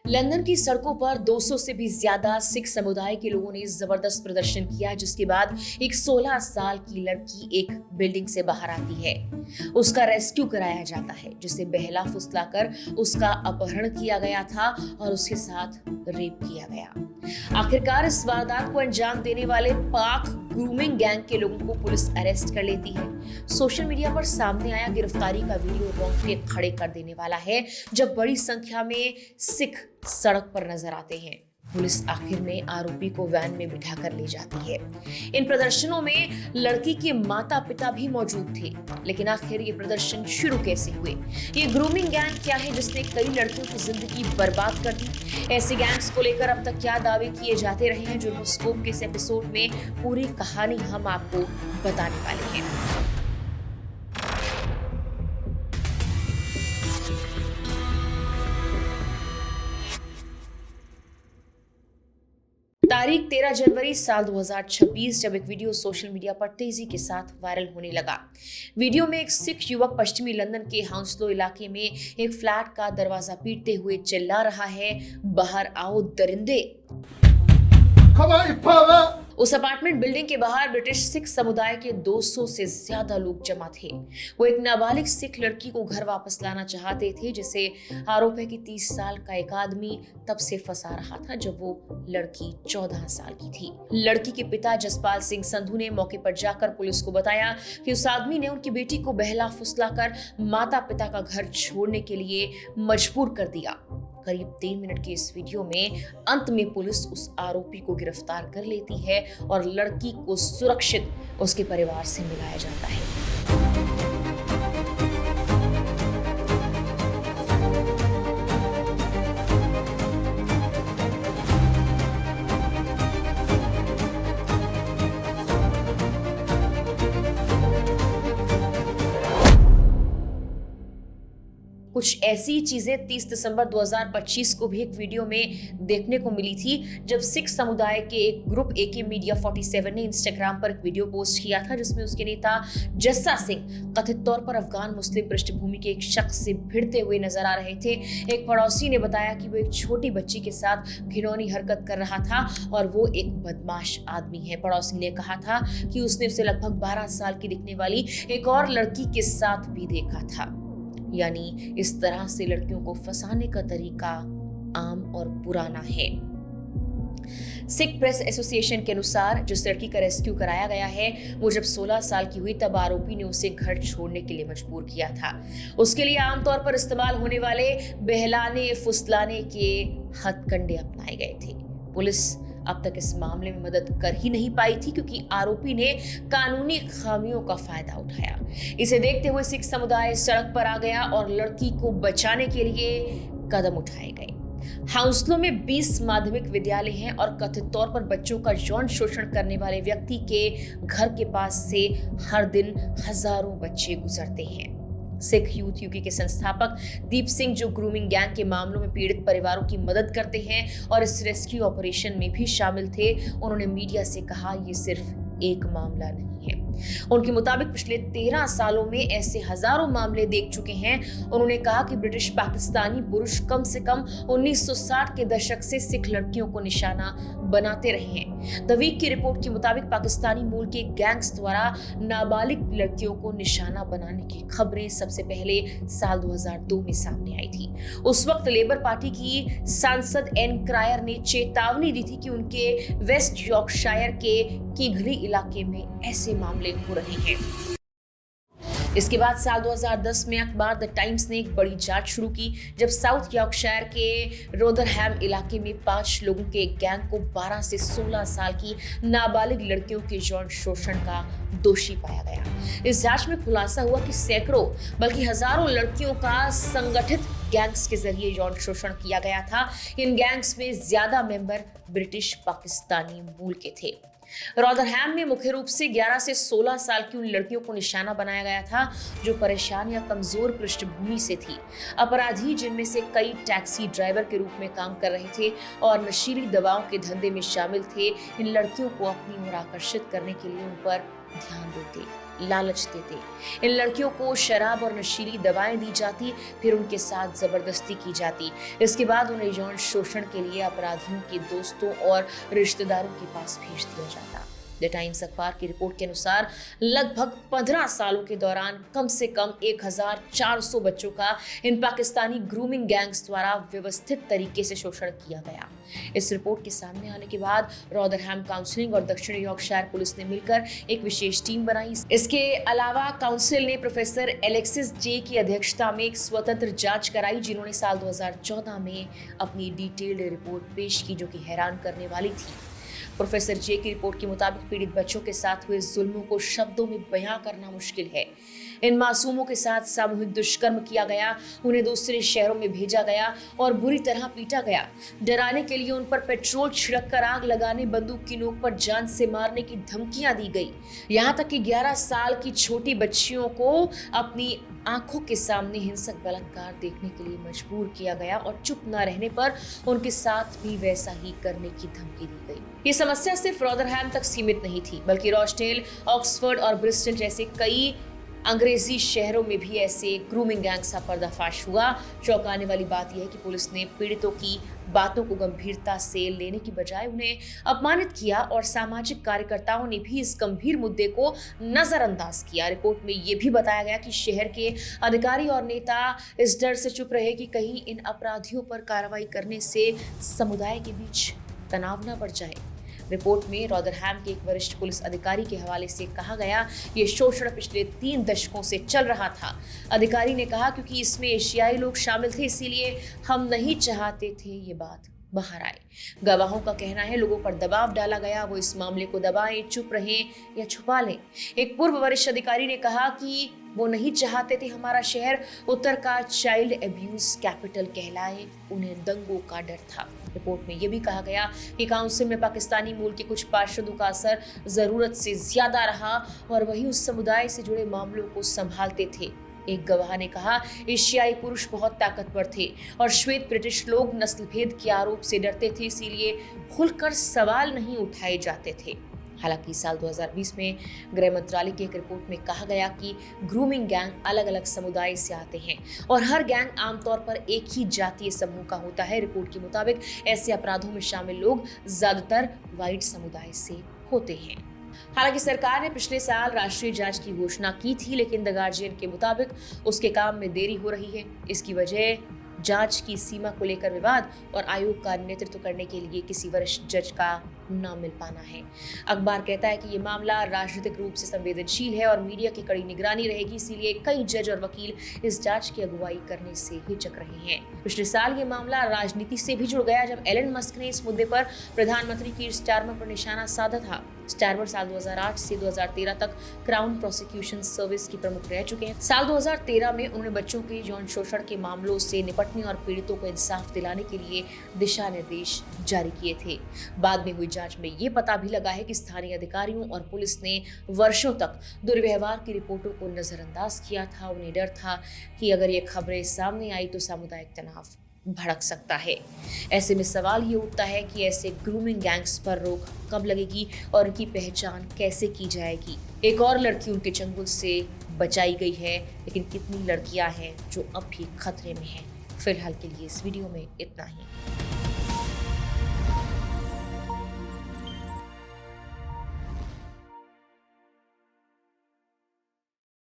London की सड़कों पर 200 से भी ज्यादा सिख समुदाय के लोगों ने जबरदस्त प्रदर्शन किया, जिसके बाद एक 16 साल की लड़की एक बिल्डिंग से बाहर आती है। उसका रेस्क्यू कराया जाता है, जिसे बहला फुसलाकर उसका अपहरण किया गया था और उसके साथ रेप किया गया। आखिरकार इस वारदात को अंजाम देने वाले पाक ग्रूमिंग गैंग के लोगों को पुलिस अरेस्ट कर लेती है। सोशल मीडिया पर सामने आया गिरफ्तारी का वीडियो रोंगटे खड़े कर देने वाला है, जब बड़ी संख्या में सिख सड़क पर नजर आते हैं। पुलिस आखिर में आरोपी को वैन में बिठा कर ले जाती है। इन प्रदर्शनों में लड़की के माता पिता भी मौजूद थे, लेकिन आखिर ये प्रदर्शन शुरू कैसे हुए? ये ग्रूमिंग गैंग क्या है जिसने कई लड़कियों की जिंदगी बर्बाद कर दी? ऐसे गैंग्स को लेकर अब तक क्या दावे किए जाते रहे हैं? जुर्मस्कोप के इस एपिसोड में पूरी कहानी हम आपको बताने वाले हैं। तारीख 13 जनवरी साल 2026, जब एक वीडियो सोशल मीडिया पर तेजी के साथ वायरल होने लगा। वीडियो में एक सिख युवक पश्चिमी लंदन के हाउंसलो इलाके में एक फ्लैट का दरवाजा पीटते हुए चिल्ला रहा है, बाहर आओ दरिंदे। उस अपार्टमेंट बिल्डिंग के बाहर ब्रिटिश सिख समुदाय के 200 से ज्यादा लोग जमा थे। वो एक नाबालिग सिख लड़की को घर वापस लाना चाहते थे, जिसे आरोप है कि 30 साल का एक आदमी तब से फंसा रहा था जब वो लड़की 14 साल की थी। लड़की के पिता जसपाल सिंह संधू ने मौके पर जाकर पुलिस को बताया कि उस आदमी ने उनकी बेटी को बहला फुसलाकर माता पिता का घर छोड़ने के लिए मजबूर कर दिया। करीब 3 मिनट के इस वीडियो में अंत में पुलिस उस आरोपी को गिरफ्तार कर लेती है और लड़की को सुरक्षित उसके परिवार से मिलाया जाता है। कुछ ऐसी चीजें 30 दिसंबर 2025 को भी एक वीडियो में देखने को मिली थी, जब सिख समुदाय के एक ग्रुप AK मीडिया 47 ने इंस्टाग्राम पर एक वीडियो पोस्ट किया था, जिसमें उसके नेता जस्सा सिंह कथित तौर पर अफगान मुस्लिम पृष्ठभूमि के एक शख्स से भिड़ते हुए नजर आ रहे थे। एक पड़ोसी ने बताया कि वो एक छोटी बच्ची के साथ घिनौनी हरकत कर रहा था और वो एक बदमाश आदमी है। पड़ोसी ने कहा था कि उसने उसे लगभग 12 साल की दिखने वाली एक और लड़की के साथ भी देखा था। यानी इस तरह से लड़कियों को फंसाने का तरीका आम और पुराना है। सिख प्रेस एसोसिएशन के अनुसार जिस लड़की का रेस्क्यू कराया गया है, वो जब 16 साल की हुई तब आरोपी ने उसे घर छोड़ने के लिए मजबूर किया था। उसके लिए आमतौर पर इस्तेमाल होने वाले बहलाने फुसलाने के हथकंडे अपनाए गए थे। पुलिस अब तक इस मामले में मदद कर ही नहीं पाई थी, क्योंकि आरोपी ने कानूनी खामियों का फायदा उठाया। इसे देखते हुए सिख समुदाय सड़क पर आ गया और लड़की को बचाने के लिए कदम उठाए गए। हाउंसलो में 20 माध्यमिक विद्यालय हैं और कथित तौर पर बच्चों का यौन शोषण करने वाले व्यक्ति के घर के पास से हर दिन हजारों बच्चे गुजरते हैं। सिख यूथ यूके के संस्थापक दीप सिंह, जो ग्रूमिंग गैंग के मामलों में पीड़ित परिवारों की मदद करते हैं और इस रेस्क्यू ऑपरेशन में भी शामिल थे, उन्होंने मीडिया से कहा, ये सिर्फ एक मामला नहीं है। उनके मुताबिक पिछले 13 सालों में ऐसे हजारों मामले देख चुके हैं। उन्होंने कहा कि ब्रिटिश पाकिस्तानी पुरुष कम से कम 1960 के दशक से सिख लड़कियों को निशाना बनाते रहे हैं। द वीक की रिपोर्ट के मुताबिक पाकिस्तानी मूल के गैंग्स द्वारा नाबालिग लड़कियों को निशाना बनाने की खबरें सबसे पहले साल 2002 में सामने आई थी। उस वक्त लेबर पार्टी की सांसद एन क्रायर ने चेतावनी दी थी कि उनके वेस्ट यॉर्कशायर के कीघली इलाके में ऐसे मामले हो रहे हैं। इसके बाद साल 2010 में अखबार द टाइम्स ने एक बड़ी जांच शुरू की, जब साउथ यॉर्कशायर के रोदरहैम इलाके में 5 लोगों के एक गैंग को 12 से 16 साल की नाबालिग लड़कियों के यौन शोषण का दोषी पाया गया। इस जांच में खुलासा हुआ कि सैकड़ों बल्कि हजारों लड़कियों का संगठित गैंग्स के जरिए यौन शोषण किया गया था। इन गैंग्स में ज्यादा मेंबर ब्रिटिश पाकिस्तानी मूल के थे। रोदरहैम में मुख्य रूप से 11 से 16 साल की उन लड़कियों को निशाना बनाया गया था जो परेशान या कमजोर पृष्ठभूमि से थी। अपराधी, जिनमें से कई टैक्सी ड्राइवर के रूप में काम कर रहे थे और नशीली दवाओं के धंधे में शामिल थे, इन लड़कियों को अपनी ओर आकर्षित करने के लिए उन पर ध्यान देते। लालच देते। इन लड़कियों को शराब और नशीली दवाएं दी जाती, फिर उनके साथ जबरदस्ती की जाती। इसके बाद उन्हें यौन शोषण के लिए अपराधियों के दोस्तों और रिश्तेदारों के पास भेज दिया जाता। द टाइम्स अखबार की रिपोर्ट के अनुसार लगभग 15 सालों के दौरान कम से कम 1400 बच्चों का इन पाकिस्तानी ग्रूमिंग गैंग्स द्वारा व्यवस्थित तरीके से शोषण किया गया। इस रिपोर्ट के सामने आने के बाद रॉदरहैम काउंसिल और दक्षिण यॉर्कशायर पुलिस ने मिलकर एक विशेष टीम बनाई। इसके अलावा काउंसिल ने प्रोफेसर एलेक्सिस जे की अध्यक्षता में एक स्वतंत्र जांच कराई, जिन्होंने साल 2014 में अपनी डिटेल्ड रिपोर्ट पेश की, जो कि हैरान करने वाली थी। प्रोफेसर जे की रिपोर्ट के मुताबिक पीड़ित बच्चों के साथ हुए जुल्मों को शब्दों में बयां करना मुश्किल है। इन मासूमों के साथ सामूहिक दुष्कर्म किया गया, उन्हें दूसरे शहरों में भेजा गया और बुरी तरह पीटा गया। डराने के लिए उन पर पेट्रोल छिड़क कर आग लगाने, बंदूक की नोक पर जान से मारने की धमकियां दी गई। यहाँ तक कि 11 साल की छोटी बच्चियों को अपनी आंखों के सामने हिंसक बलात्कार देखने के लिए मजबूर किया गया और चुप न रहने पर उनके साथ भी वैसा ही करने की धमकी दी गई। ये समस्या सिर्फ रॉदरहैम तक सीमित नहीं थी, बल्कि रॉचडेल, ऑक्सफोर्ड और ब्रिस्टल जैसे कई अंग्रेजी शहरों में भी ऐसे ग्रूमिंग गैंग्स का पर्दाफाश हुआ। चौंकाने वाली बात यह है कि पुलिस ने पीड़ितों की बातों को गंभीरता से लेने की बजाय उन्हें अपमानित किया और सामाजिक कार्यकर्ताओं ने भी इस गंभीर मुद्दे को नजरअंदाज किया। रिपोर्ट में यह भी बताया गया कि शहर के अधिकारी और नेता इस डर से चुप रहे कि कहीं इन अपराधियों पर कार्रवाई करने से समुदाय के बीच तनाव न बढ़ जाए। रिपोर्ट में रॉदरहैम के एक वरिष्ठ पुलिस अधिकारी के हवाले से कहा गया, ये शोषण पिछले 3 दशकों से चल रहा था। अधिकारी ने कहा, क्योंकि इसमें एशियाई लोग शामिल थे, इसीलिए हम नहीं चाहते थे ये बात बाहर आए। गवाहों का कहना है लोगों पर दबाव डाला गया, वो इस मामले को दबाएं, चुप रहें या छुपा लें। एक पूर्व वरिष्ठ अधिकारी ने कहा कि वो नहीं चाहते थे हमारा शहर उत्तर का चाइल्ड एब्यूज कैपिटल कहलाए, उन्हें दंगों का डर था। रिपोर्ट में यह भी कहा गया कि काउंसिल में पाकिस्तानी मूल के कुछ पार्षदों का असर जरूरत से ज्यादा रहा और वही उस समुदाय से जुड़े मामलों को संभालते थे। एक गवाह ने कहा, एशियाई पुरुष बहुत ताकतवर थे और श्वेत ब्रिटिश लोग नस्लभेद के आरोप से डरते थे, इसीलिए खुलकर सवाल नहीं उठाए जाते थे। हालांकि साल 2020 में गृह मंत्रालय की एक रिपोर्ट में कहा गया कि ग्रूमिंग गैंग अलग अलग समुदाय से आते हैं और हर गैंग आमतौर पर एक ही जातीय समूह का होता है। रिपोर्ट के मुताबिक ऐसे अपराधों में शामिल लोग ज्यादातर व्हाइट समुदाय से होते हैं। हालांकि सरकार ने पिछले साल राष्ट्रीय जांच की घोषणा की थी, लेकिन द गार्जियन के मुताबिक उसके काम में देरी हो रही है। इसकी वजह जांच की सीमा को लेकर विवाद और आयोग का नेतृत्व करने के लिए किसी वरिष्ठ जज का न मिल पाना है। अखबार कहता है कि ये मामला राजनीतिक रूप से संवेदनशील है और मीडिया की कड़ी निगरानी रहेगी, इसीलिए कई जज और वकील इस जांच की अगुवाई करने से हिचक रहे हैं। पिछले साल ये मामला राजनीति से भी जुड़ गया जब एलन मस्क ने इस मुद्दे पर प्रधानमंत्री कीर स्टारमर पर निशाना साधा था। स्टारमर साल 2008 से 2013 तक क्राउन प्रोसिक्यूशन सर्विस की प्रमुख रह चुके हैं। साल 2013 में उन्होंने बच्चों के यौन शोषण के मामलों से निपटने और पीड़ितों को इंसाफ दिलाने के लिए दिशा निर्देश जारी किए थे। बाद में हुई जांच में ये पता भी लगा है कि स्थानीय अधिकारियों और पुलिस ने वर्षों तक दुर्व्यवहार की रिपोर्टों को नजरअंदाज किया था। उन्हें डर था कि अगर ये खबरें सामने आई तो सामुदायिक तनाव भड़क सकता है। ऐसे में सवाल ये उठता है कि ऐसे ग्रूमिंग गैंग्स पर रोक कब लगेगी और उनकी पहचान कैसे की जाएगी। एक और लड़की उनके चंगुल से बचाई गई है, लेकिन कितनी लड़कियां हैं जो अब भी खतरे में हैं। फिलहाल के लिए इस वीडियो में इतना ही।